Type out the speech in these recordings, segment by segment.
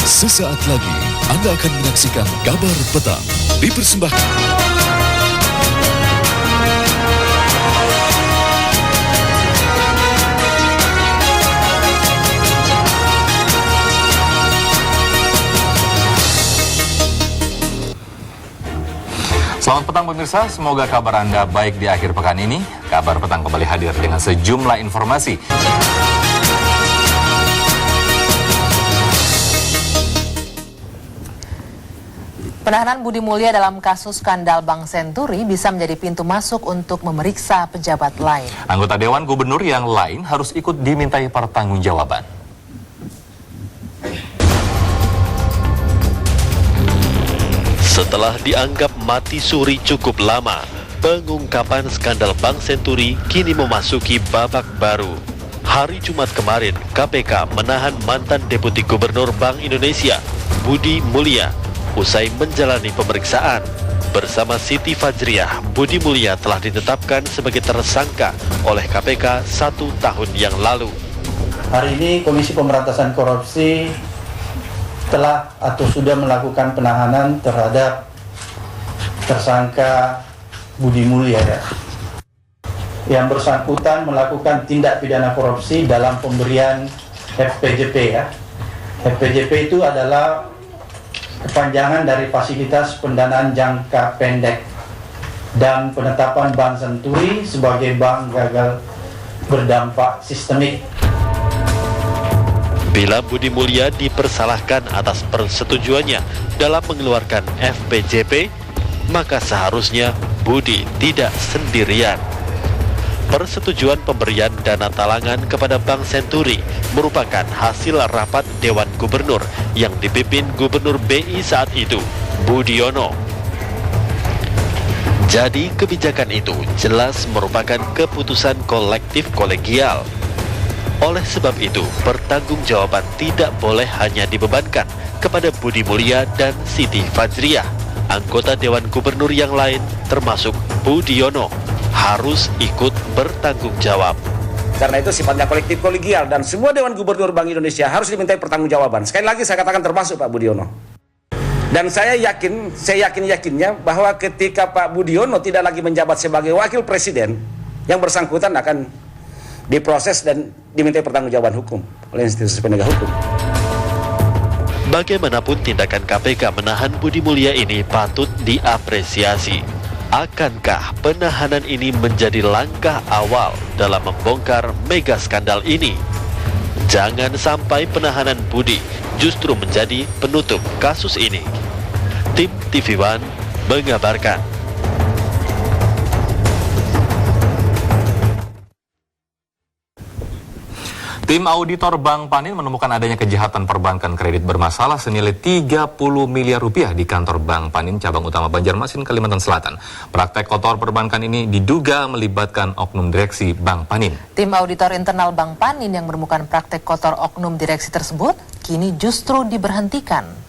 Sesaat lagi Anda akan menyaksikan Kabar Petang dipersembahkan Selamat petang pemirsa, semoga kabar Anda baik di akhir pekan ini. Kabar Petang kembali hadir dengan sejumlah informasi. Penahanan Budi Mulya dalam kasus skandal Bank Senturi bisa menjadi pintu masuk untuk memeriksa pejabat lain. Anggota Dewan Gubernur yang lain harus ikut dimintai pertanggungjawaban. Setelah dianggap mati suri cukup lama, pengungkapan skandal Bank Senturi kini memasuki babak baru. Hari Jumat kemarin, KPK menahan mantan Deputi Gubernur Bank Indonesia, Budi Mulya, usai menjalani pemeriksaan. Bersama Siti Fajriah, Budi Mulya telah ditetapkan sebagai tersangka oleh KPK 1 tahun yang lalu. Hari ini Komisi Pemberantasan Korupsi telah atau sudah melakukan penahanan terhadap tersangka Budi Mulya yang bersangkutan melakukan tindak pidana korupsi dalam pemberian FPJP FPJP itu adalah kepanjangan dari fasilitas pendanaan jangka pendek dan penetapan Bank Senturi sebagai bank gagal berdampak sistemik. Bila Budi Mulya dipersalahkan atas persetujuannya dalam mengeluarkan FPJP, maka seharusnya Budi tidak sendirian. Persetujuan pemberian dana talangan kepada Bank Senturi merupakan hasil rapat Dewan Gubernur yang dipimpin Gubernur BI saat itu, Budiono. Jadi kebijakan itu jelas merupakan keputusan kolektif kolegial. Oleh sebab itu, pertanggungjawaban tidak boleh hanya dibebankan kepada Budi Mulya dan Siti Fajriah. Anggota Dewan Gubernur yang lain, termasuk Budiono, harus ikut bertanggung jawab. Karena itu sifatnya kolektif kolegial dan semua Dewan Gubernur Bank Indonesia harus dimintai pertanggungjawaban. Sekali lagi saya katakan termasuk Pak Budiono. Dan saya yakinnya bahwa ketika Pak Budiono tidak lagi menjabat sebagai wakil presiden, yang bersangkutan akan diproses dan dimintai pertanggungjawaban hukum oleh institusi penegak hukum. Bagaimanapun tindakan KPK menahan Budi Mulya ini patut diapresiasi. Akankah penahanan ini menjadi langkah awal dalam membongkar mega skandal ini? Jangan sampai penahanan Budi justru menjadi penutup kasus ini. Tim TV One mengabarkan. Tim auditor Bank Panin menemukan adanya kejahatan perbankan kredit bermasalah senilai 30 miliar rupiah di kantor Bank Panin cabang utama Banjarmasin, Kalimantan Selatan. Praktek kotor perbankan ini diduga melibatkan oknum direksi Bank Panin. Tim auditor internal Bank Panin yang menemukan praktek kotor oknum direksi tersebut kini justru diberhentikan.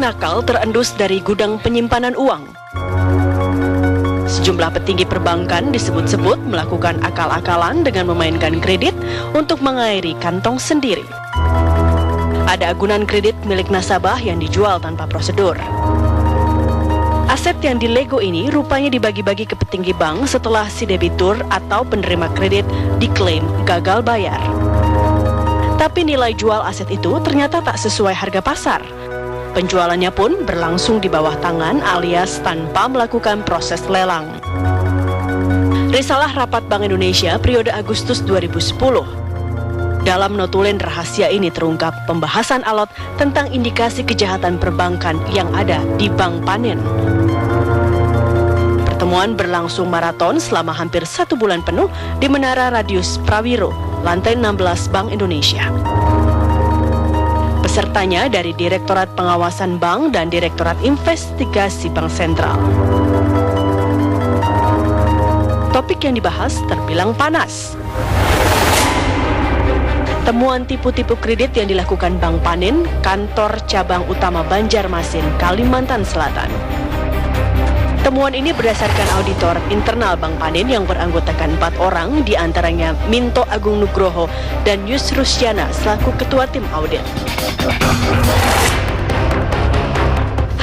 Nakal terendus dari gudang penyimpanan uang. Sejumlah petinggi perbankan disebut-sebut melakukan akal-akalan dengan memainkan kredit untuk mengairi kantong sendiri. Ada agunan kredit milik nasabah yang dijual tanpa prosedur. Aset yang dilego ini rupanya dibagi-bagi ke petinggi bank setelah si debitur atau penerima kredit diklaim gagal bayar. Tapi nilai jual aset itu ternyata tak sesuai harga pasar. Penjualannya pun berlangsung di bawah tangan alias tanpa melakukan proses lelang. Risalah Rapat Bank Indonesia periode Agustus 2010. Dalam notulen rahasia ini terungkap pembahasan alot tentang indikasi kejahatan perbankan yang ada di Bank Panin. Pertemuan berlangsung maraton selama hampir 1 bulan penuh di Menara Radius Prawiro, lantai 16 Bank Indonesia. Pesertanya dari Direktorat Pengawasan Bank dan Direktorat Investigasi Bank Sentral. Topik yang dibahas terbilang panas. Temuan tipu-tipu kredit yang dilakukan Bank Panin, kantor cabang utama Banjarmasin, Kalimantan Selatan. Temuan ini berdasarkan auditor internal Bank Panin yang beranggotakan 4 orang, diantaranya Minto Agung Nugroho dan Yusrusyana selaku ketua tim audit.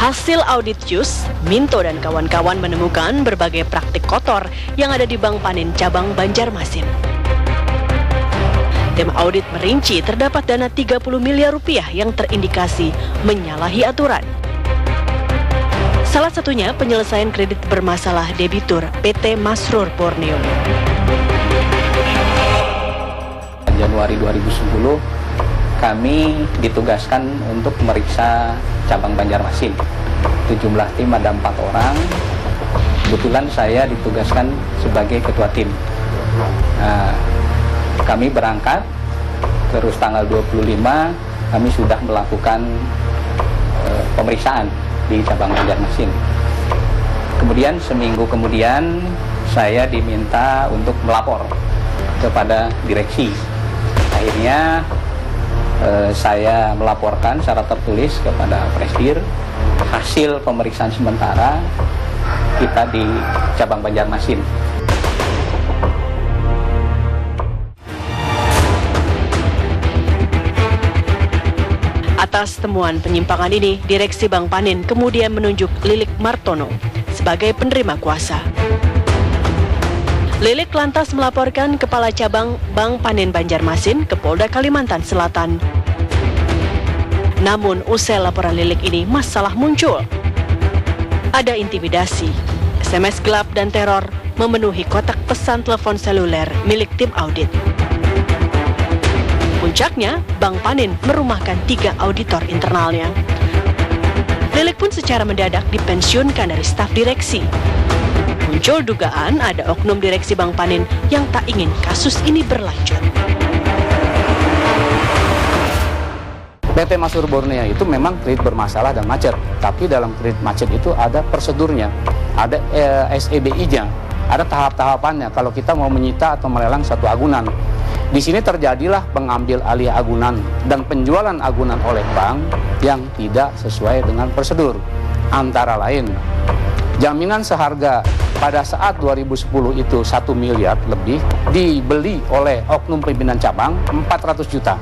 Hasil audit Yus, Minto dan kawan-kawan menemukan berbagai praktik kotor yang ada di Bank Panin cabang Banjarmasin. Tim audit merinci terdapat dana 30 miliar rupiah yang terindikasi menyalahi aturan. Salah satunya penyelesaian kredit bermasalah debitur PT Masrur Borneo. Januari 2010 kami ditugaskan untuk memeriksa cabang Banjarmasin. Itu jumlah tim ada 4 orang. Kebetulan saya ditugaskan sebagai ketua tim. Nah, kami berangkat, terus tanggal 25 kami sudah melakukan pemeriksaan di cabang Banjarmasin. Kemudian seminggu kemudian saya diminta untuk melapor kepada direksi. Akhirnya saya melaporkan secara tertulis kepada Presdir hasil pemeriksaan sementara kita di cabang Banjarmasin. Atas temuan penyimpangan ini, Direksi Bank Panin kemudian menunjuk Lilik Martono sebagai penerima kuasa. Lilik lantas melaporkan Kepala Cabang Bank Panin Banjarmasin ke Polda Kalimantan Selatan. Namun, usai laporan Lilik ini, masalah muncul. Ada intimidasi, SMS gelap dan teror memenuhi kotak pesan telepon seluler milik tim audit. Puncaknya, Bank Panin merumahkan 3 auditor internalnya. Lilik pun secara mendadak dipensiunkan dari staf direksi. Muncul dugaan ada oknum direksi Bank Panin yang tak ingin kasus ini berlanjut. PT Masrur Borneo itu memang kredit bermasalah dan macet, tapi dalam kredit macet itu ada prosedurnya, ada SEBI-nya, ada tahap-tahapannya kalau kita mau menyita atau melelang satu agunan. Di sini terjadilah pengambil alih agunan dan penjualan agunan oleh bank yang tidak sesuai dengan prosedur. Antara lain, jaminan seharga pada saat 2010 itu 1 miliar lebih dibeli oleh oknum pimpinan cabang 400 juta.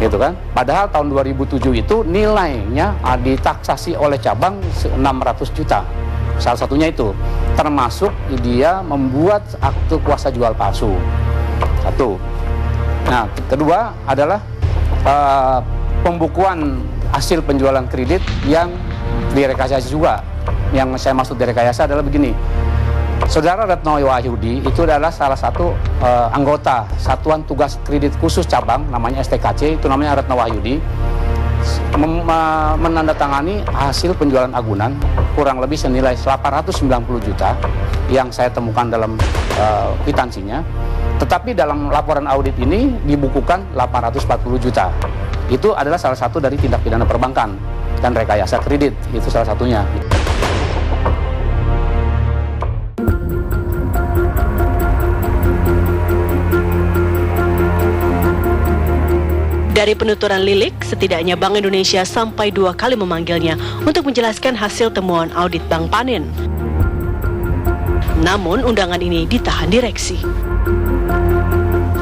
Gitu kan? Padahal tahun 2007 itu nilainya ditaksasi oleh cabang 600 juta. Salah satunya itu, termasuk dia membuat akte kuasa jual palsu. Satu. Nah, kedua adalah pembukuan hasil penjualan kredit yang direkayasa juga. Yang saya maksud direkayasa adalah begini. Saudara Retno Wahyudi itu adalah salah satu anggota Satuan Tugas Kredit Khusus Cabang, namanya STKC, itu namanya Retno Wahyudi, menandatangani hasil penjualan agunan kurang lebih senilai 890 juta yang saya temukan dalam kwitansinya. Tetapi dalam laporan audit ini dibukukan 840 juta. Itu adalah salah satu dari tindak pidana perbankan dan rekayasa kredit, itu salah satunya. Dari penuturan Lilik, setidaknya Bank Indonesia sampai 2 kali memanggilnya untuk menjelaskan hasil temuan audit Bank Panin. Namun, undangan ini ditahan direksi.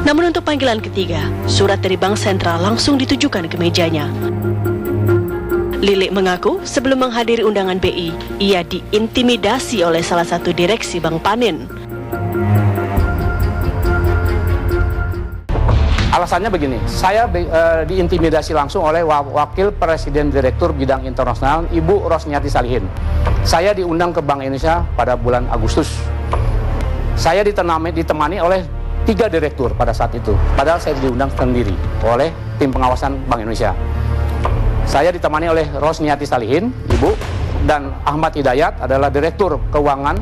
Namun untuk panggilan ketiga, surat dari Bank Sentral langsung ditujukan ke mejanya. Lilik mengaku sebelum menghadiri undangan BI, ia diintimidasi oleh salah satu direksi Bank Panin. Alasannya begini, saya diintimidasi langsung oleh Wakil Presiden Direktur Bidang Internasional, Ibu Rosniati Salihin. Saya diundang ke Bank Indonesia pada bulan Agustus. Saya ditemani oleh 3 direktur pada saat itu, padahal saya diundang sendiri oleh tim pengawasan Bank Indonesia. Saya ditemani oleh Rosniati Salihin, Ibu, dan Ahmad Hidayat adalah Direktur Keuangan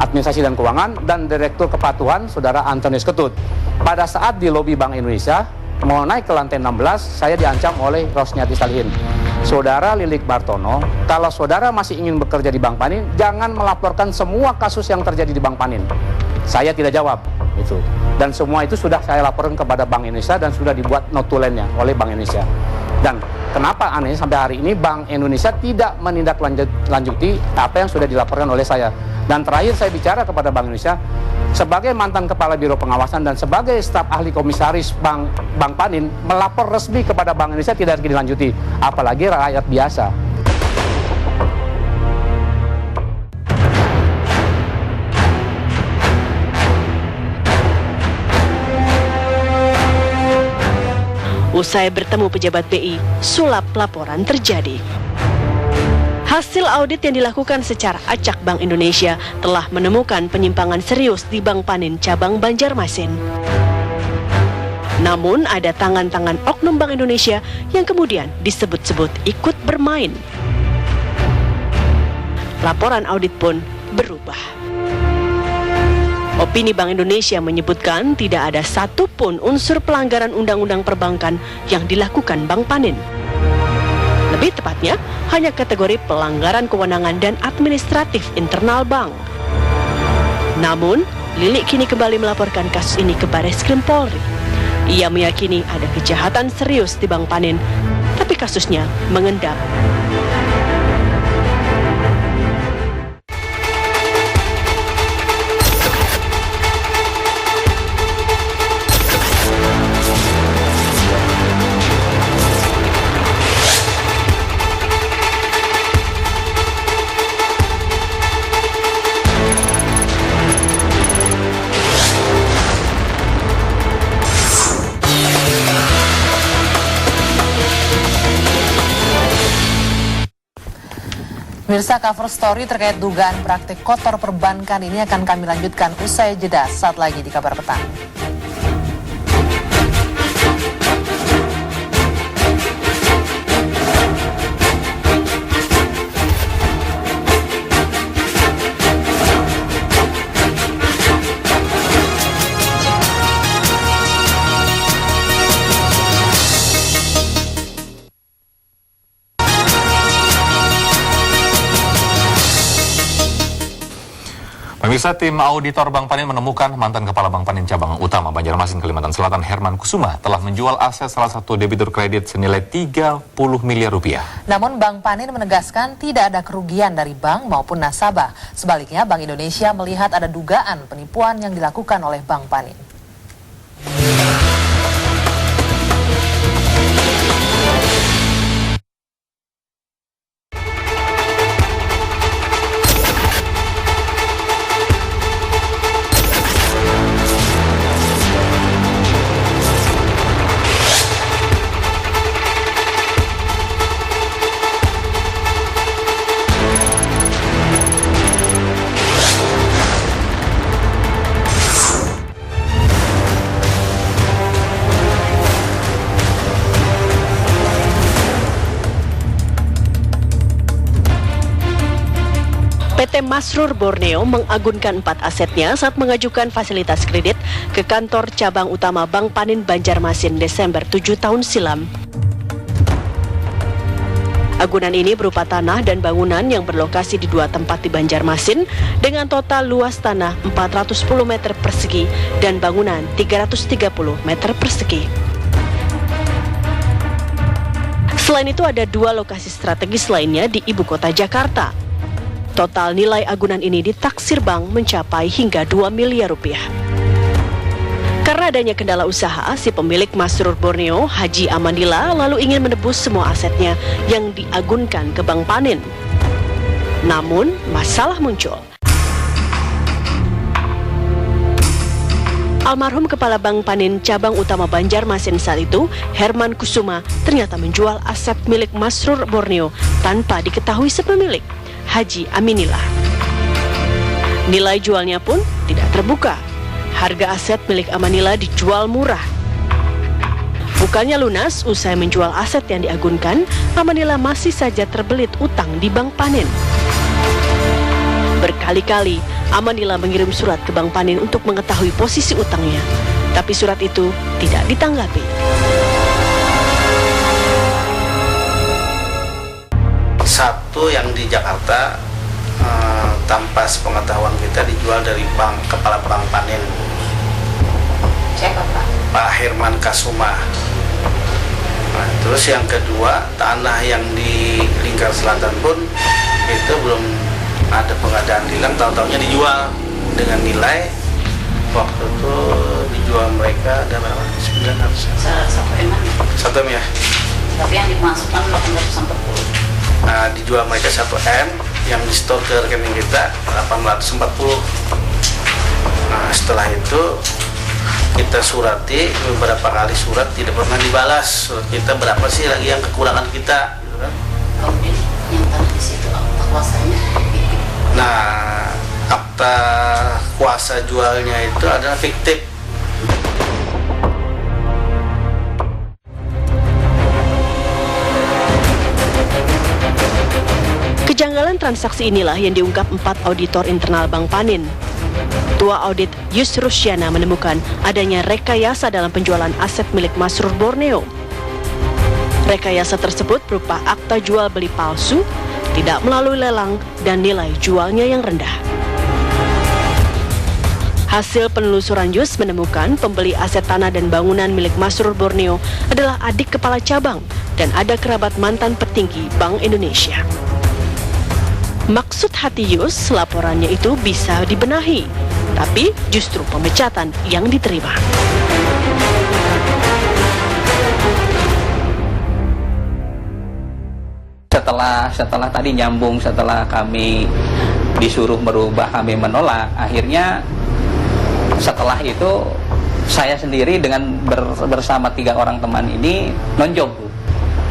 Administrasi dan Keuangan, dan Direktur Kepatuhan Saudara Antonius Ketut. Pada saat di lobi Bank Indonesia mau naik ke lantai 16, saya diancam oleh Rosniati Salihin. Saudara Lilik Bartono, kalau saudara masih ingin bekerja di Bank Panin, jangan melaporkan semua kasus yang terjadi di Bank Panin. Saya tidak jawab itu. Dan semua itu sudah saya laporkan kepada Bank Indonesia dan sudah dibuat notulennya oleh Bank Indonesia. Dan kenapa aneh sampai hari ini Bank Indonesia tidak menindaklanjuti apa yang sudah dilaporkan oleh saya. Dan terakhir saya bicara kepada Bank Indonesia, sebagai mantan Kepala Biro Pengawasan dan sebagai staf ahli komisaris Bank Panin, melapor resmi kepada Bank Indonesia tidak dilanjuti, apalagi rakyat biasa. Usai bertemu pejabat BI, sulap laporan terjadi. Hasil audit yang dilakukan secara acak Bank Indonesia telah menemukan penyimpangan serius di Bank Panin cabang Banjarmasin. Namun ada tangan-tangan oknum Bank Indonesia yang kemudian disebut-sebut ikut bermain. Laporan audit pun berubah. Opini Bank Indonesia menyebutkan tidak ada satupun unsur pelanggaran undang-undang perbankan yang dilakukan Bank Panin. Lebih tepatnya, hanya kategori pelanggaran kewenangan dan administratif internal bank. Namun, Lilik kini kembali melaporkan kasus ini ke Barreskrim Polri. Ia meyakini ada kejahatan serius di Bank Panin, tapi kasusnya mengendap. Pemirsa, cover story terkait dugaan praktik kotor perbankan ini akan kami lanjutkan usai jeda saat lagi di Kabar Petang. Pemirsa, tim auditor Bank Panin menemukan mantan Kepala Bank Panin Cabang Utama Banjarmasin, Kalimantan Selatan, Herman Kusuma, telah menjual aset salah satu debitur kredit senilai 30 miliar rupiah. Namun Bank Panin menegaskan tidak ada kerugian dari bank maupun nasabah. Sebaliknya, Bank Indonesia melihat ada dugaan penipuan yang dilakukan oleh Bank Panin. PT Masrur Borneo mengagunkan 4 asetnya saat mengajukan fasilitas kredit ke kantor cabang utama Bank Panin Banjarmasin Desember 7 tahun silam. Agunan ini berupa tanah dan bangunan yang berlokasi di 2 tempat di Banjarmasin dengan total luas tanah 410 meter persegi dan bangunan 330 meter persegi. Selain itu ada 2 lokasi strategis lainnya di ibu kota Jakarta. Total nilai agunan ini ditaksir bank mencapai hingga 2 miliar rupiah. Karena adanya kendala usaha, si pemilik Masrur Borneo, Haji Amanila, lalu ingin menebus semua asetnya yang diagunkan ke Bank Panin. Namun, masalah muncul. Almarhum Kepala Bank Panin Cabang Utama Banjarmasin saat itu, Herman Kusuma, ternyata menjual aset milik Masrur Borneo tanpa diketahui sepemilik, Haji Aminillah. Nilai jualnya pun tidak terbuka. Harga aset milik Amanillah dijual murah. Bukannya lunas, usai menjual aset yang diagunkan, Amanillah masih saja terbelit utang di Bank Panin. Berkali-kali Amanila mengirim surat ke Bank Panin untuk mengetahui posisi utangnya, tapi surat itu tidak ditanggapi. Satu yang di Jakarta tanpa sepengetahuan kita dijual dari kepala Bank Panin. Siapa Pak? Pak Herman Kasuma. Nah, terus yang kedua, tanah yang di Lingkar Selatan pun itu belum ada pengadaan lelang, tahu-tahunya dijual dengan nilai waktu itu dijual mereka ada berapa? 1 M ya. Tapi yang dimasukkan 840. Nah, dijual mereka 1 M, yang di store ke rekening kita 840. Nah, setelah itu kita surati beberapa kali surat, tidak pernah dibalas. Surat kita berapa sih lagi yang kekurangan kita, gitu kan? Kemudian yang tanah di situ akta kuasanya. Nah, akta kuasa jualnya itu adalah fiktif. Kejanggalan transaksi inilah yang diungkap 4 auditor internal Bank Panin. Ketua Audit Yus Rusyana menemukan adanya rekayasa dalam penjualan aset milik Masrur Borneo. Rekayasa tersebut berupa akta jual beli palsu, tidak melalui lelang, dan nilai jualnya yang rendah. Hasil penelusuran Yus menemukan pembeli aset tanah dan bangunan milik Masrur Borneo adalah adik kepala cabang dan ada kerabat mantan petinggi Bank Indonesia. Maksud hati Yus, laporannya itu bisa dibenahi, tapi justru pemecatan yang diterima. Setelah tadi nyambung, setelah kami disuruh merubah, kami menolak. Akhirnya setelah itu saya sendiri dengan bersama 3 orang teman ini nonjok,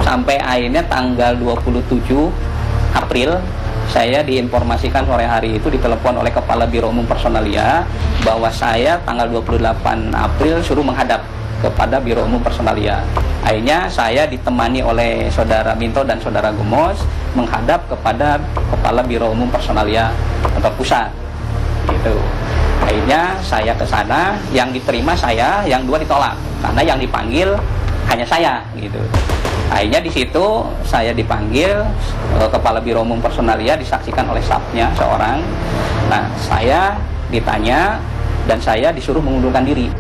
sampai akhirnya tanggal 27 April saya diinformasikan sore hari itu ditelepon oleh Kepala Biro Umum Personalia bahwa saya tanggal 28 April suruh menghadap kepada Biro Umum Personalia. Akhirnya saya ditemani oleh Saudara Minto dan Saudara Gemos menghadap kepada Kepala Biro Umum Personalia atau pusat. Gitu. Akhirnya saya ke sana, yang diterima saya, yang 2 ditolak karena yang dipanggil hanya saya gitu. Akhirnya di situ saya dipanggil, Kepala Biro Umum Personalia disaksikan oleh stafnya seorang. Nah, saya ditanya dan saya disuruh mengundurkan diri.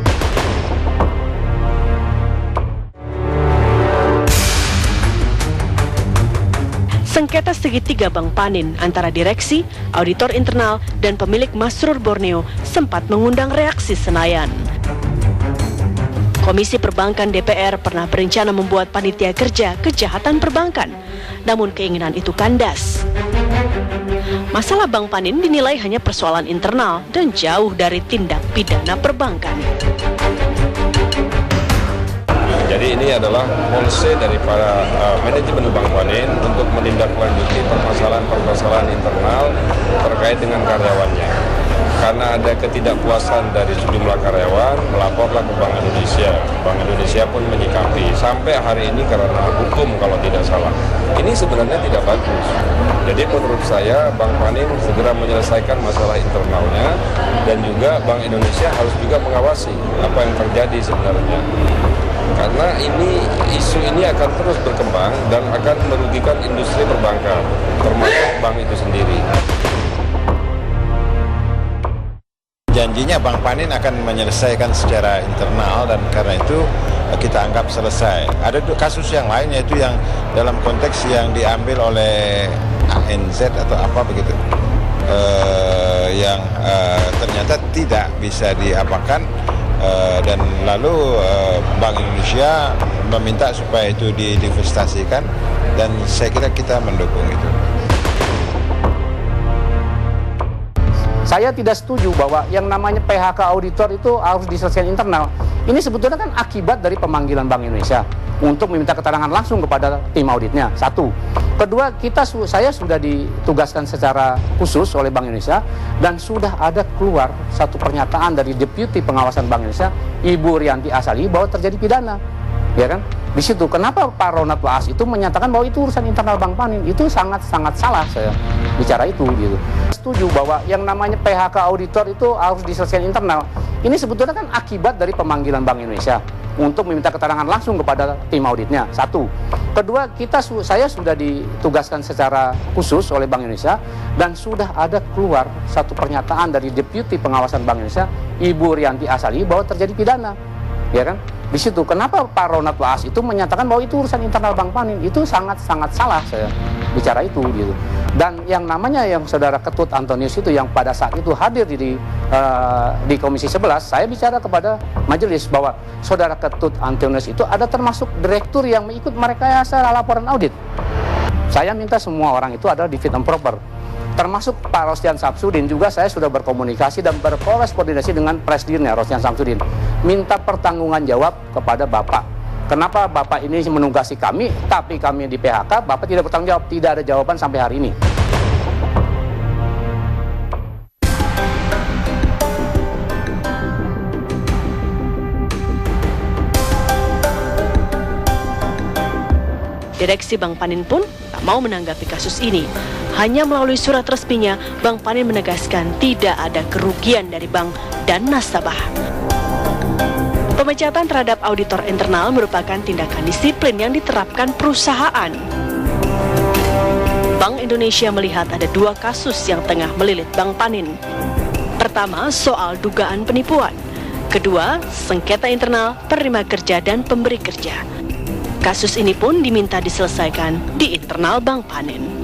Sengketa segitiga Bank Panin antara direksi, auditor internal, dan pemilik Masrur Borneo sempat mengundang reaksi Senayan. Komisi Perbankan DPR pernah berencana membuat panitia kerja kejahatan perbankan, namun keinginan itu kandas. Masalah Bank Panin dinilai hanya persoalan internal dan jauh dari tindak pidana perbankan. Jadi ini adalah policy dari para manajemen Bank Panin untuk menindaklanjuti permasalahan internal terkait dengan karyawannya. Karena ada ketidakpuasan dari sejumlah karyawan, melaporlah ke Bank Indonesia. Bank Indonesia pun menyikapi sampai hari ini karena hukum kalau tidak salah. Ini sebenarnya tidak bagus. Jadi menurut saya Bank Panin segera menyelesaikan masalah internalnya dan juga Bank Indonesia harus juga mengawasi apa yang terjadi sebenarnya. Karena isu ini akan terus berkembang dan akan merugikan industri perbankan, termasuk bank itu sendiri. Janjinya Bank Panin akan menyelesaikan secara internal dan karena itu kita anggap selesai. Ada kasus yang lain yaitu yang dalam konteks yang diambil oleh ANZ atau apa begitu, yang ternyata tidak bisa diapakan. Dan lalu Bank Indonesia meminta supaya itu diinvestasikan dan saya kira kita mendukung itu. Saya tidak setuju bahwa yang namanya PHK auditor itu harus diselesaikan internal. Ini sebetulnya kan akibat dari pemanggilan Bank Indonesia untuk meminta keterangan langsung kepada tim auditnya. 1. Kedua, saya sudah ditugaskan secara khusus oleh Bank Indonesia dan sudah ada keluar satu pernyataan dari Deputi Pengawasan Bank Indonesia, Ibu Rianti Asali, bahwa terjadi pidana. ya kan? Di situ kenapa Pak Ronald Waas itu menyatakan bahwa itu urusan internal Bank Panin, itu sangat salah saya bicara itu gitu. Setuju bahwa yang namanya PHK auditor itu harus diselesaikan internal. Ini sebetulnya kan akibat dari pemanggilan Bank Indonesia untuk meminta keterangan langsung kepada tim auditnya. Satu. Kedua, saya sudah ditugaskan secara khusus oleh Bank Indonesia dan sudah ada keluar satu pernyataan dari Deputi Pengawasan Bank Indonesia, Ibu Rianti Asali, bahwa terjadi pidana, ya kan? Di situ kenapa Pak Ronald Waas itu menyatakan bahwa itu urusan internal Bank Panin, itu sangat salah saya bicara itu gitu. Dan yang namanya yang saudara Ketut Antonius itu yang pada saat itu hadir di Komisi 11, saya bicara kepada majelis bahwa saudara Ketut Antonius itu ada termasuk direktur yang mengikut merekayasa laporan audit. Saya minta semua orang itu adalah di fit and proper. Termasuk Pak Rostian Samsudin juga saya sudah berkomunikasi dan berkorespondensi dengan presidennya Rostian Samsudin. Minta pertanggungan jawab kepada Bapak. Kenapa Bapak ini menugasi kami, tapi kami di PHK, Bapak tidak bertanggung jawab, tidak ada jawaban sampai hari ini. Direksi Bank Panin pun tak mau menanggapi kasus ini. Hanya melalui surat resminya, Bank Panin menegaskan tidak ada kerugian dari bank dan nasabah. Pemecatan terhadap auditor internal merupakan tindakan disiplin yang diterapkan perusahaan. Bank Indonesia melihat ada dua kasus yang tengah melilit Bank Panin. Pertama, soal dugaan penipuan. Kedua, sengketa internal penerima kerja dan pemberi kerja. Kasus ini pun diminta diselesaikan di internal Bank Panin.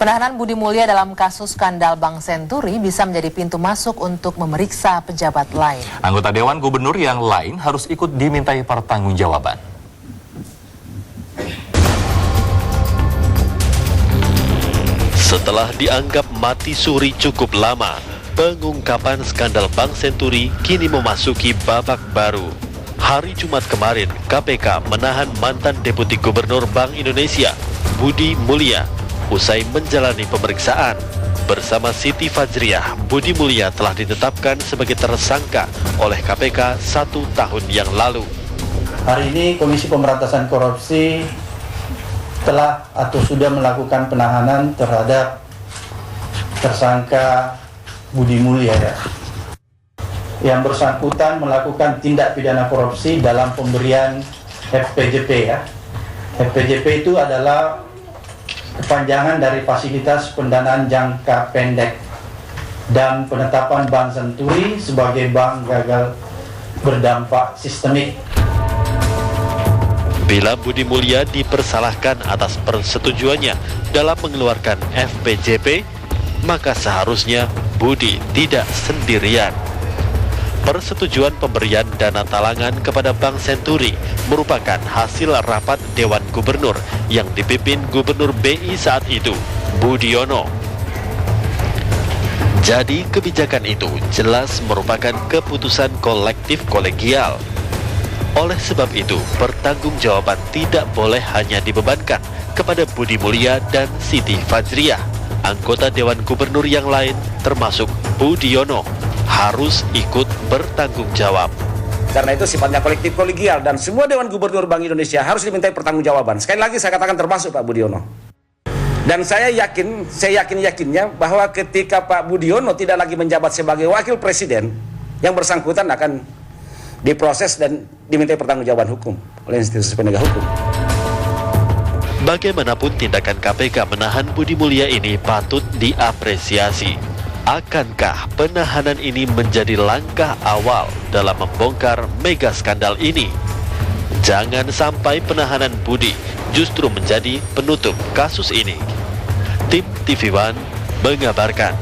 Penahanan Budi Mulya dalam kasus skandal Bank Senturi bisa menjadi pintu masuk untuk memeriksa pejabat lain. Anggota Dewan Gubernur yang lain harus ikut dimintai pertanggungjawaban. Setelah dianggap mati suri cukup lama, pengungkapan skandal Bank Senturi kini memasuki babak baru. Hari Jumat kemarin, KPK menahan mantan Deputi Gubernur Bank Indonesia, Budi Mulya. Usai menjalani pemeriksaan, bersama Siti Fajriah, Budi Mulya telah ditetapkan sebagai tersangka oleh KPK 1 tahun yang lalu. Hari ini Komisi Pemberantasan Korupsi telah atau sudah melakukan penahanan terhadap tersangka Budi Mulya, ya, yang bersangkutan melakukan tindak pidana korupsi dalam pemberian FPJP, ya. FPJP itu adalah kepanjangan dari fasilitas pendanaan jangka pendek dan penetapan Bank Senturi sebagai bank gagal berdampak sistemik. Bila Budi Mulya dipersalahkan atas persetujuannya dalam mengeluarkan FPJP, maka seharusnya Budi tidak sendirian. Persetujuan pemberian dana talangan kepada Bank Senturi merupakan hasil rapat Dewan Gubernur yang dipimpin Gubernur BI saat itu, Budiono. Jadi kebijakan itu jelas merupakan keputusan kolektif kolegial. Oleh sebab itu, pertanggungjawaban tidak boleh hanya dibebankan kepada Budi Mulya dan Siti Fajriah. Anggota Dewan Gubernur yang lain, termasuk Budiono, harus ikut bertanggung jawab. Karena itu sifatnya kolektif kolegial dan semua Dewan Gubernur Bank Indonesia harus dimintai pertanggungjawaban. Sekali lagi saya katakan termasuk Pak Budiono. Dan saya yakinnya bahwa ketika Pak Budiono tidak lagi menjabat sebagai wakil presiden, yang bersangkutan akan diproses dan dimintai pertanggungjawaban hukum oleh institusi penegak hukum. Bagaimanapun tindakan KPK menahan Budi Mulya ini patut diapresiasi. Akankah penahanan ini menjadi langkah awal dalam membongkar mega skandal ini? Jangan sampai penahanan Budi justru menjadi penutup kasus ini. Tim TV One mengabarkan.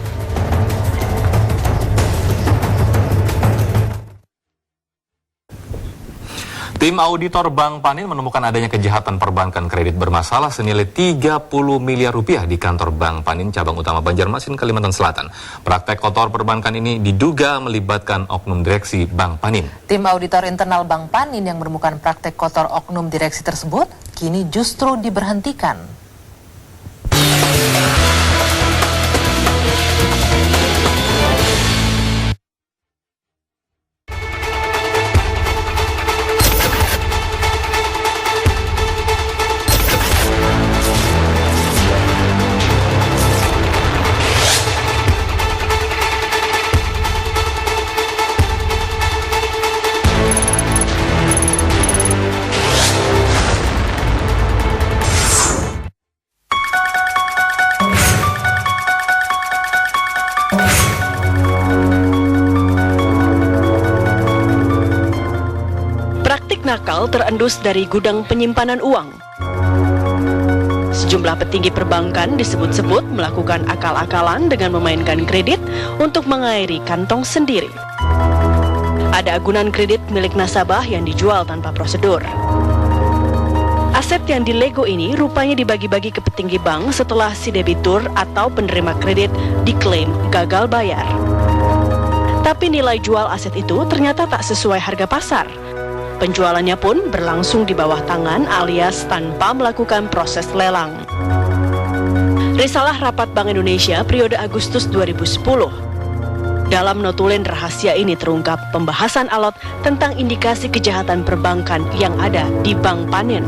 Tim auditor Bank Panin menemukan adanya kejahatan perbankan kredit bermasalah senilai 30 miliar rupiah di kantor Bank Panin cabang utama Banjarmasin, Kalimantan Selatan. Praktek kotor perbankan ini diduga melibatkan oknum direksi Bank Panin. Tim auditor internal Bank Panin yang menemukan praktek kotor oknum direksi tersebut kini justru diberhentikan. Nakal terendus dari gudang penyimpanan uang. Sejumlah petinggi perbankan disebut-sebut melakukan akal-akalan dengan memainkan kredit untuk mengairi kantong sendiri. Ada agunan kredit milik nasabah yang dijual tanpa prosedur. Aset yang dilego ini rupanya dibagi-bagi ke petinggi bank setelah si debitur atau penerima kredit diklaim gagal bayar. Tapi nilai jual aset itu ternyata tak sesuai harga pasar. Penjualannya pun berlangsung di bawah tangan alias tanpa melakukan proses lelang. Risalah Rapat Bank Indonesia periode Agustus 2010. Dalam notulen rahasia ini terungkap pembahasan alot tentang indikasi kejahatan perbankan yang ada di Bank Panin.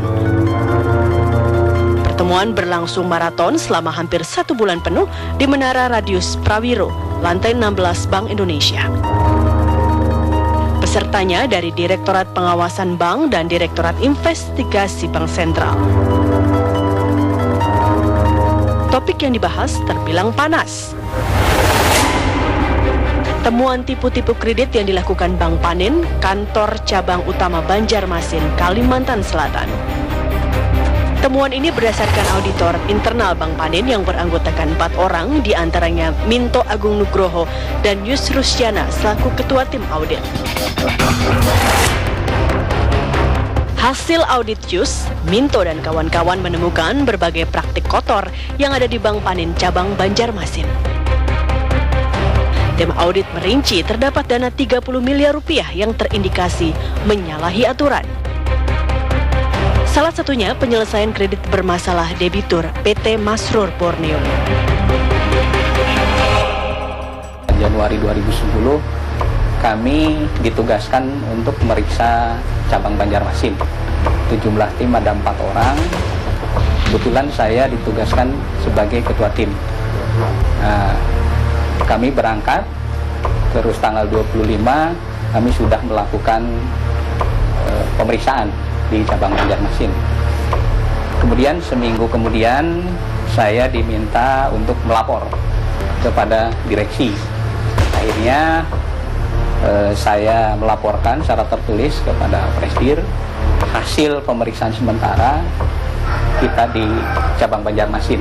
Pertemuan berlangsung maraton selama hampir 1 bulan penuh di Menara Radius Prawiro, lantai 16 Bank Indonesia. Pesertanya dari Direktorat Pengawasan Bank dan Direktorat Investigasi Bank Sentral. Topik yang dibahas terbilang panas. Temuan tipu-tipu kredit yang dilakukan Bank Panin, kantor cabang utama Banjarmasin, Kalimantan Selatan. Temuan ini berdasarkan auditor internal Bank Panin yang beranggotakan 4 orang, diantaranya Minto Agung Nugroho dan Yusrusyana selaku ketua tim audit. Hasil audit Yus, Minto dan kawan-kawan menemukan berbagai praktik kotor yang ada di Bank Panin cabang Banjarmasin. Tim audit merinci terdapat dana 30 miliar rupiah yang terindikasi menyalahi aturan. Salah satunya penyelesaian kredit bermasalah debitur PT Masrur Borneo. Januari 2010 kami ditugaskan untuk memeriksa cabang Banjarmasin. Itu jumlah tim ada 4 orang. Kebetulan saya ditugaskan sebagai ketua tim. Kami berangkat, terus tanggal 25 kami sudah melakukan pemeriksaan di cabang Banjarmasin. Kemudian seminggu kemudian saya diminta untuk melapor kepada direksi. Akhirnya saya melaporkan secara tertulis kepada Presdir hasil pemeriksaan sementara kita di cabang Banjarmasin.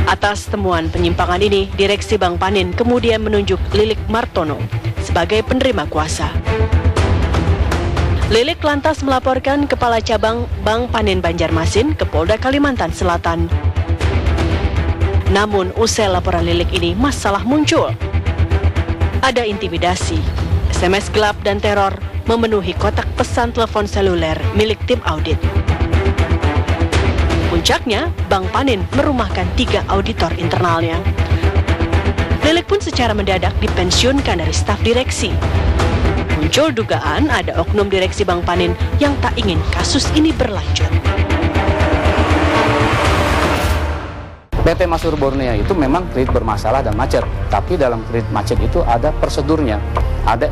Atas temuan penyimpangan ini, Direksi Bank Panin kemudian menunjuk Lilik Martono sebagai penerima kuasa. Lilik lantas melaporkan Kepala Cabang Bank Panin Banjarmasin ke Polda Kalimantan Selatan. Namun, usai laporan Lilik ini, masalah muncul. Ada intimidasi, SMS gelap dan teror memenuhi kotak pesan telepon seluler milik tim audit. Puncaknya, Bank Panin merumahkan 3 auditor internalnya. Lilik pun secara mendadak dipensiunkan dari staf direksi. Muncul dugaan ada oknum direksi Bank Panin yang tak ingin kasus ini berlanjut. PT Masrur Borneo itu memang kredit bermasalah dan macet, tapi dalam kredit macet itu ada prosedurnya, ada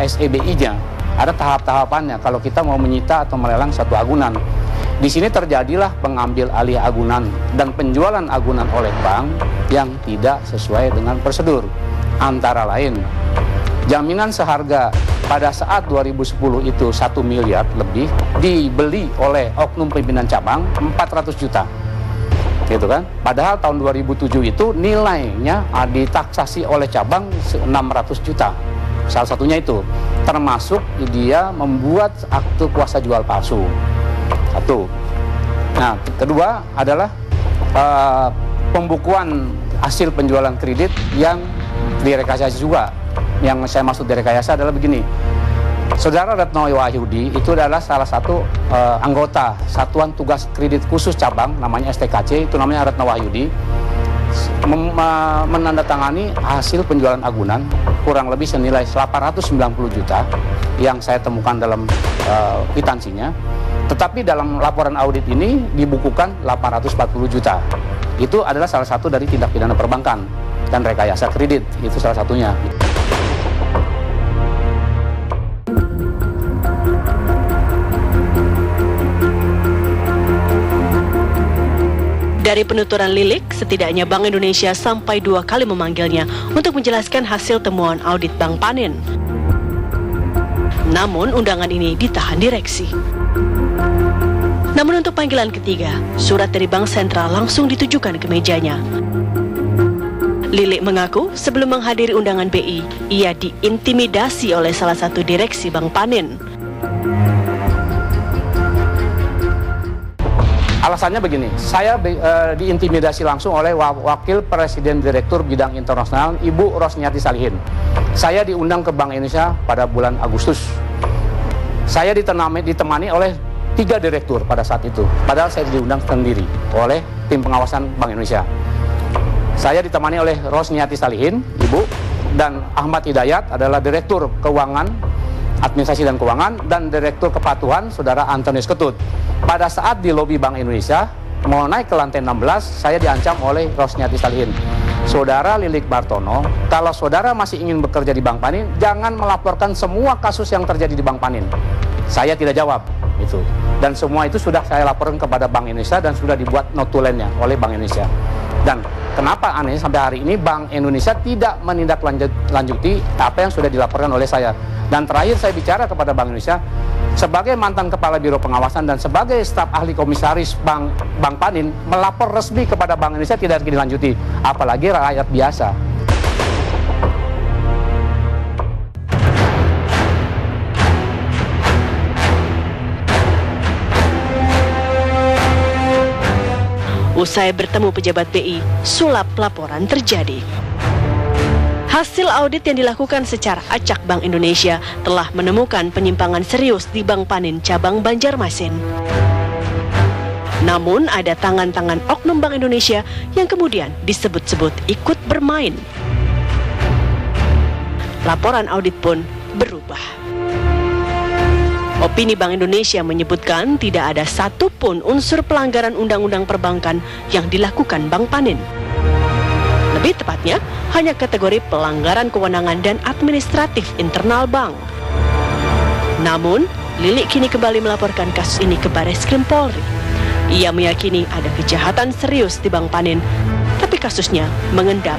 SEBI-nya, ada tahap-tahapannya kalau kita mau menyita atau melelang satu agunan. Di sini terjadilah pengambil alih agunan dan penjualan agunan oleh bank yang tidak sesuai dengan prosedur. Antara lain, jaminan seharga pada saat 2010 itu 1 miliar lebih dibeli oleh oknum pimpinan cabang 400 juta. Gitu kan? Padahal tahun 2007 itu nilainya ditaksasi oleh cabang 600 juta. Salah satunya itu, termasuk dia membuat akte kuasa jual palsu. Satu. Nah, kedua adalah pembukuan hasil penjualan kredit yang direkayasa juga. Yang saya maksud direkayasa adalah begini. Saudara Retno Wahyudi itu adalah salah satu anggota Satuan Tugas Kredit Khusus Cabang, namanya STKC, itu namanya Retno Wahyudi, menandatangani hasil penjualan agunan kurang lebih senilai 890 juta yang saya temukan dalam kwitansinya. Tetapi dalam laporan audit ini dibukukan 840 juta. Itu adalah salah satu dari tindak pidana perbankan dan rekayasa kredit, itu salah satunya. Dari penuturan Lilik, setidaknya Bank Indonesia sampai 2 kali memanggilnya untuk menjelaskan hasil temuan audit Bank Panin. Namun undangan ini ditahan direksi. Namun untuk panggilan ketiga, surat dari Bank Sentral langsung ditujukan ke mejanya. Lilik mengaku sebelum menghadiri undangan BI, ia diintimidasi oleh salah satu direksi Bank Panin. Alasannya begini, saya diintimidasi langsung oleh Wakil Presiden Direktur Bidang Internasional, Ibu Rosniati Salihin. Saya diundang ke Bank Indonesia pada bulan Agustus. Saya ditemani oleh 3 direktur pada saat itu, padahal saya diundang sendiri oleh tim pengawasan Bank Indonesia. Saya ditemani oleh Rosniati Salihin, Ibu, dan Ahmad Hidayat adalah Direktur Keuangan, Administrasi dan Keuangan, dan Direktur Kepatuhan, Saudara Antonius Ketut. Pada saat di lobi Bank Indonesia, mau naik ke lantai 16, saya diancam oleh Rosniati Salihin. Saudara Lilik Bartono, kalau saudara masih ingin bekerja di Bank Panin, jangan melaporkan semua kasus yang terjadi di Bank Panin. Saya tidak jawab, itu. Dan semua itu sudah saya laporkan kepada Bank Indonesia dan sudah dibuat notulennya oleh Bank Indonesia. Dan kenapa aneh sampai hari ini Bank Indonesia tidak menindaklanjuti apa yang sudah dilaporkan oleh saya. Dan terakhir saya bicara kepada Bank Indonesia, sebagai mantan Kepala Biro Pengawasan dan sebagai staf ahli komisaris Bank Panin, melapor resmi kepada Bank Indonesia tidak dilanjuti, apalagi rakyat biasa. Usai bertemu pejabat BI, sulap laporan terjadi. Hasil audit yang dilakukan secara acak Bank Indonesia telah menemukan penyimpangan serius di Bank Panin cabang Banjarmasin. Namun ada tangan-tangan oknum Bank Indonesia yang kemudian disebut-sebut ikut bermain. Laporan audit pun berubah. Opini Bank Indonesia menyebutkan tidak ada satupun unsur pelanggaran undang-undang perbankan yang dilakukan Bank Panin. Lebih tepatnya, hanya kategori pelanggaran kewenangan dan administratif internal bank. Namun, Lilik kini kembali melaporkan kasus ini ke Barreskrim Polri. Ia meyakini ada kejahatan serius di Bank Panin, tapi kasusnya mengendap.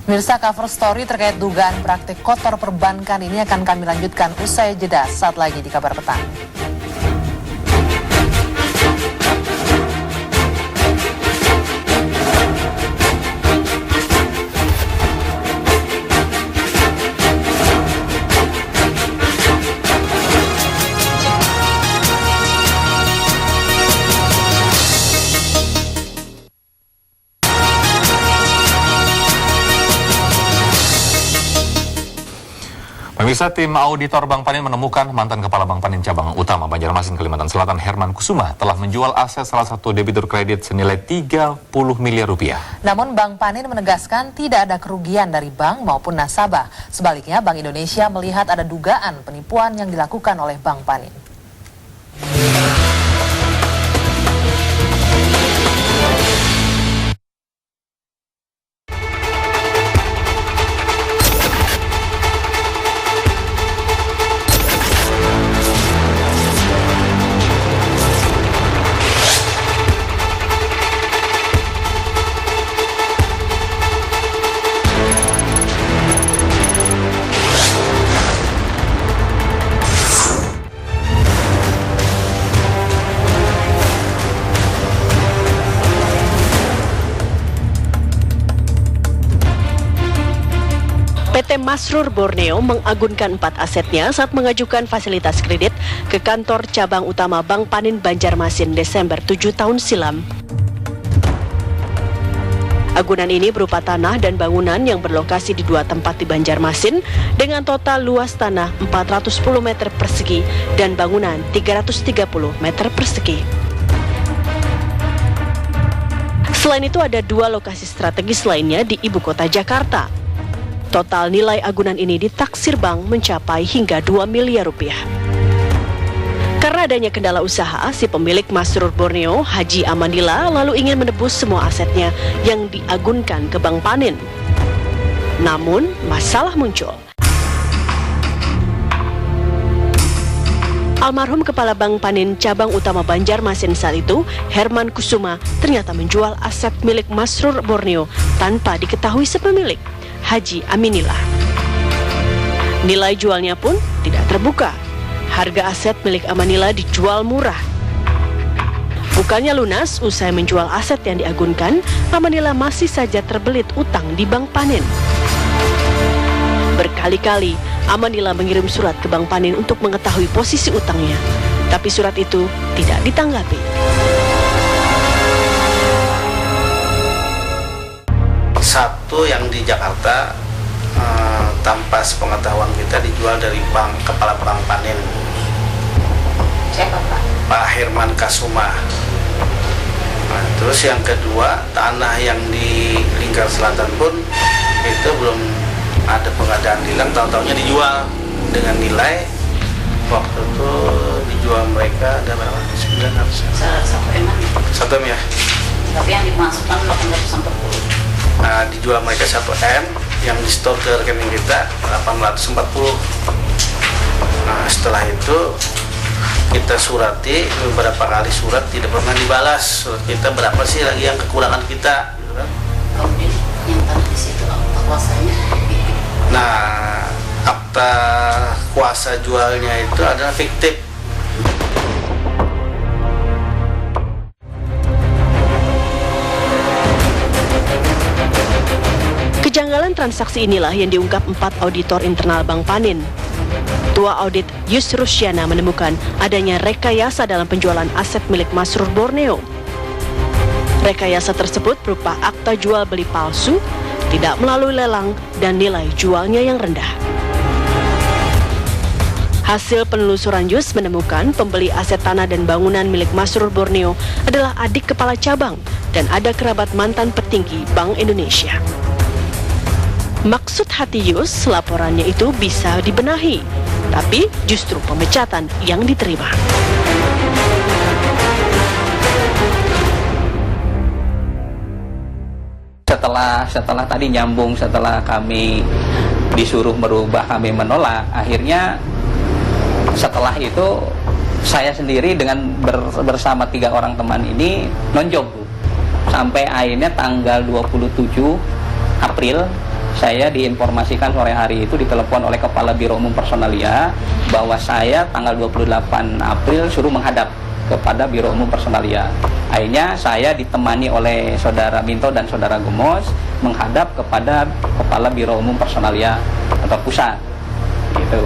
Pemirsa, cover story terkait dugaan praktik kotor perbankan ini akan kami lanjutkan usai jeda saat lagi di Kabar Petang. Pemirsa, tim auditor Bank Panin menemukan mantan Kepala Bank Panin Cabang Utama Banjarmasin, Kalimantan Selatan, Herman Kusuma, telah menjual aset salah satu debitur kredit senilai 30 miliar rupiah. Namun Bank Panin menegaskan tidak ada kerugian dari bank maupun nasabah. Sebaliknya, Bank Indonesia melihat ada dugaan penipuan yang dilakukan oleh Bank Panin. PT Masrur Borneo mengagunkan 4 asetnya saat mengajukan fasilitas kredit ke kantor cabang utama Bank Panin Banjarmasin Desember 7 tahun silam. Agunan ini berupa tanah dan bangunan yang berlokasi di 2 tempat di Banjarmasin dengan total luas tanah 410 meter persegi dan bangunan 330 meter persegi. Selain itu ada 2 lokasi strategis lainnya di ibu kota Jakarta. Total nilai agunan ini ditaksir bank mencapai hingga 2 miliar rupiah. Karena adanya kendala usaha, si pemilik Masrur Borneo, Haji Amanila, lalu ingin menebus semua asetnya yang diagunkan ke Bank Panin. Namun, masalah muncul. Almarhum Kepala Bank Panin Cabang Utama Banjarmasin saat itu, Herman Kusuma, ternyata menjual aset milik Masrur Borneo tanpa diketahui sepemilik, Haji Aminillah. Nilai jualnya pun tidak terbuka. Harga aset milik Aminillah dijual murah. Bukannya lunas, usai menjual aset yang diagunkan, Aminillah masih saja terbelit utang di Bank Panin. Berkali-kali, Aminillah mengirim surat ke Bank Panin untuk mengetahui posisi utangnya, tapi surat itu tidak ditanggapi. Satu yang di Jakarta tanpa sepengetahuan kita dijual dari bank, Kepala Bank Panin. Siapa Pak? Pak Herman Kusuma. Nah, terus yang kedua, tanah yang di Lingkar Selatan pun itu belum ada pengadaan lelang, tahu-taunya dijual dengan nilai waktu itu dijual mereka ada berapa? 900. 1 M ya. Tapi yang dimasukkan 840. Nah, dijual mereka 1 M, yang di store ke rekening kita 840. Nah, setelah itu kita surati beberapa kali, surat tidak pernah dibalas. Surat kita berapa sih lagi yang kekurangan kita, gitu kan? Yang tanah di situ akta kuasanya. Nah, akta kuasa jualnya itu adalah fiktif. Kejanggalan transaksi inilah yang diungkap 4 auditor internal Bank Panin. Ketua Audit Yusrusyana menemukan adanya rekayasa dalam penjualan aset milik Masrur Borneo. Rekayasa tersebut berupa akta jual beli palsu, tidak melalui lelang, dan nilai jualnya yang rendah. Hasil penelusuran Yus menemukan pembeli aset tanah dan bangunan milik Masrur Borneo adalah adik kepala cabang dan ada kerabat mantan petinggi Bank Indonesia. Maksud hati Yus, laporannya itu bisa dibenahi, tapi justru pemecatan yang diterima. Setelah tadi nyambung, setelah kami disuruh merubah, kami menolak. Akhirnya setelah itu saya sendiri dengan bersama 3 orang teman ini nonjok, sampai akhirnya tanggal 27 April saya diinformasikan sore hari itu ditelepon oleh Kepala Biro Umum Personalia bahwa saya tanggal 28 April suruh menghadap kepada Biro Umum Personalia. Akhirnya saya ditemani oleh Saudara Minto dan Saudara Gemos menghadap kepada Kepala Biro Umum Personalia atau pusat. Gitu.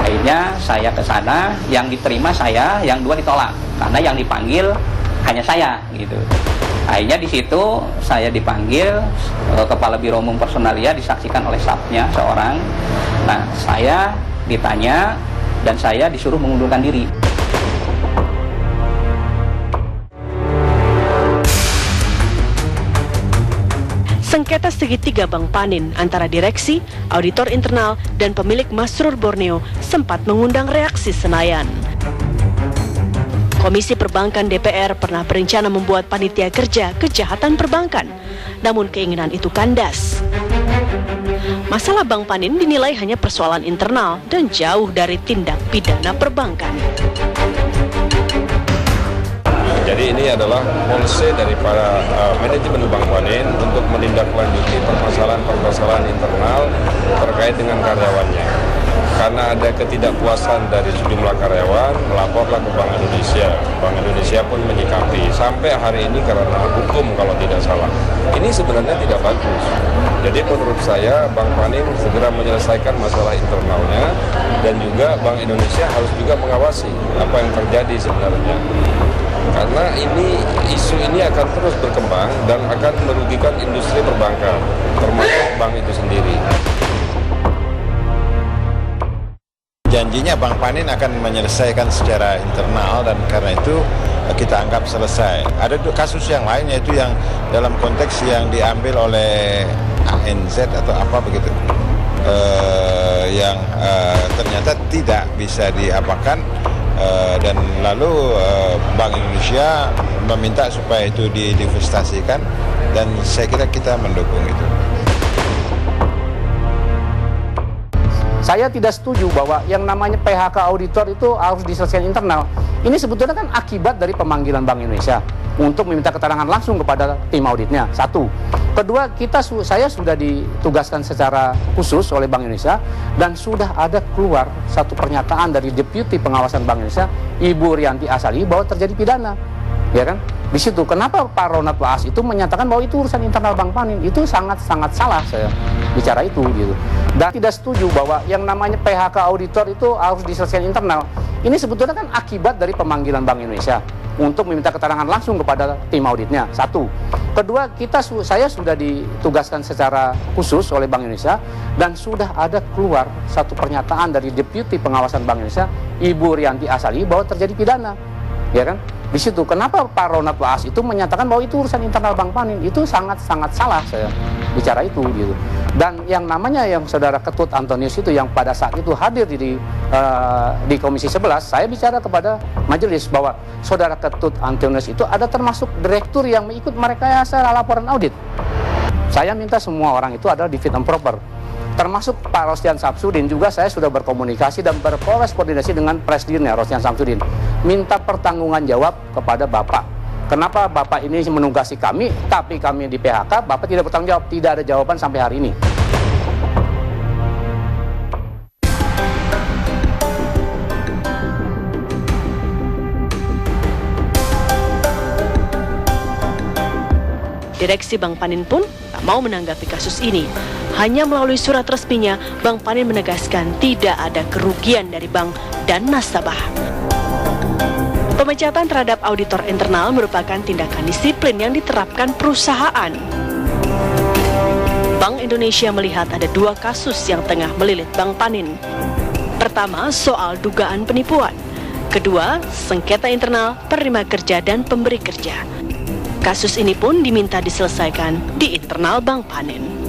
Akhirnya saya ke sana, yang diterima saya, yang 2 ditolak karena yang dipanggil hanya saya gitu. Akhirnya di situ saya dipanggil, Kepala Biro Umum Personalia disaksikan oleh stafnya seorang. Nah, saya ditanya dan saya disuruh mengundurkan diri. Sengketa segitiga Bank Panin antara direksi, auditor internal, dan pemilik Masrur Borneo sempat mengundang reaksi Senayan. Komisi Perbankan DPR pernah berencana membuat panitia kerja kejahatan perbankan, namun keinginan itu kandas. Masalah Bank Panin dinilai hanya persoalan internal dan jauh dari tindak pidana perbankan. Jadi ini adalah policy dari para manajemen Bank Panin untuk menindaklanjuti permasalahan-permasalahan internal terkait dengan karyawannya. Karena ada ketidakpuasan dari sejumlah karyawan, melaporlah ke Bank Indonesia. Bank Indonesia pun menyikapi sampai hari ini karena hukum kalau tidak salah. Ini sebenarnya tidak bagus. Jadi menurut saya Bank Panin segera menyelesaikan masalah internalnya dan juga Bank Indonesia harus juga mengawasi apa yang terjadi sebenarnya. Karena isu ini akan terus berkembang dan akan merugikan industri perbankan, termasuk bank itu sendiri. Janjinya Bank Panin akan menyelesaikan secara internal dan karena itu kita anggap selesai. Ada kasus yang lain yaitu yang dalam konteks yang diambil oleh ANZ atau apa begitu, yang ternyata tidak bisa diapakan. Dan lalu Bank Indonesia meminta supaya itu diinvestasikan dan saya kira kita mendukung itu. Saya tidak setuju bahwa yang namanya PHK auditor itu harus diselesaikan internal. Ini sebetulnya kan akibat dari pemanggilan Bank Indonesia untuk meminta keterangan langsung kepada tim auditnya. Satu. Kedua, saya sudah ditugaskan secara khusus oleh Bank Indonesia dan sudah ada keluar satu pernyataan dari Deputi Pengawasan Bank Indonesia, Ibu Rianti Asali, bahwa terjadi pidana. Ya kan? Di situ kenapa Pak Ronald Waas itu menyatakan bahwa itu urusan internal Bank Panin, itu sangat-sangat salah saya bicara itu gitu. Dan tidak setuju bahwa yang namanya PHK auditor itu harus diselesaikan internal. Ini sebetulnya kan akibat dari pemanggilan Bank Indonesia untuk meminta keterangan langsung kepada tim auditnya. Satu. Kedua, saya sudah ditugaskan secara khusus oleh Bank Indonesia dan sudah ada keluar satu pernyataan dari Deputi Pengawasan Bank Indonesia, Ibu Rianti Asali, bahwa terjadi pidana. Ya kan? Di situ kenapa Pak Ronald Waas itu menyatakan bahwa itu urusan internal Bank Panin, itu sangat-sangat salah saya bicara itu gitu. Dan yang namanya yang Saudara Ketut Antonius itu yang pada saat itu hadir di Komisi 11, saya bicara kepada majelis bahwa Saudara Ketut Antonius itu ada termasuk direktur yang mengikut merekayasa laporan audit. Saya minta semua orang itu adalah di fit and proper. Termasuk Pak Rostian Samsudin juga saya sudah berkomunikasi dan berkorespondensi dengan presidennya Rostian Samsudin. Minta pertanggungan jawab kepada Bapak. Kenapa Bapak ini menugasi kami, tapi kami di PHK, Bapak tidak bertanggung jawab, tidak ada jawaban sampai hari ini. Direksi Bank Panin pun tak mau menanggapi kasus ini. Hanya melalui surat resminya, Bank Panin menegaskan tidak ada kerugian dari bank dan nasabah. Pemecatan terhadap auditor internal merupakan tindakan disiplin yang diterapkan perusahaan. Bank Indonesia melihat ada dua kasus yang tengah melilit Bank Panin. Pertama, soal dugaan penipuan. Kedua, sengketa internal penerima kerja dan pemberi kerja. Kasus ini pun diminta diselesaikan di internal Bank Panin.